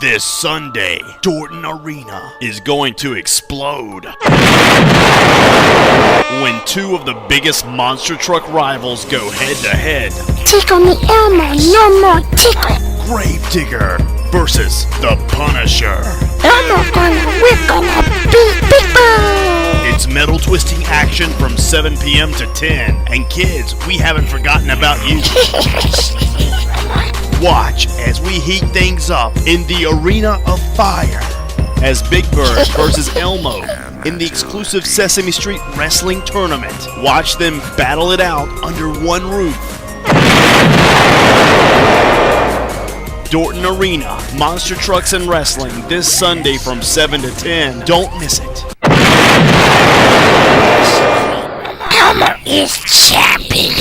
This Sunday, Dorton Arena is going to explode when two of the biggest monster truck rivals go head to head. Tickle me Elmo, no more tickle. Gravedigger versus the Punisher. We're gonna beat people. It's metal twisting action from 7 p.m. to 10. And kids, we haven't forgotten about you. Watch as we heat things up in the Arena of Fire as Big Bird versus Elmo in the exclusive Sesame Street Wrestling Tournament. Watch them battle it out under one roof. Dorton Arena, Monster Trucks and Wrestling this Sunday from 7 to 10. Don't miss it. Elmo is champion.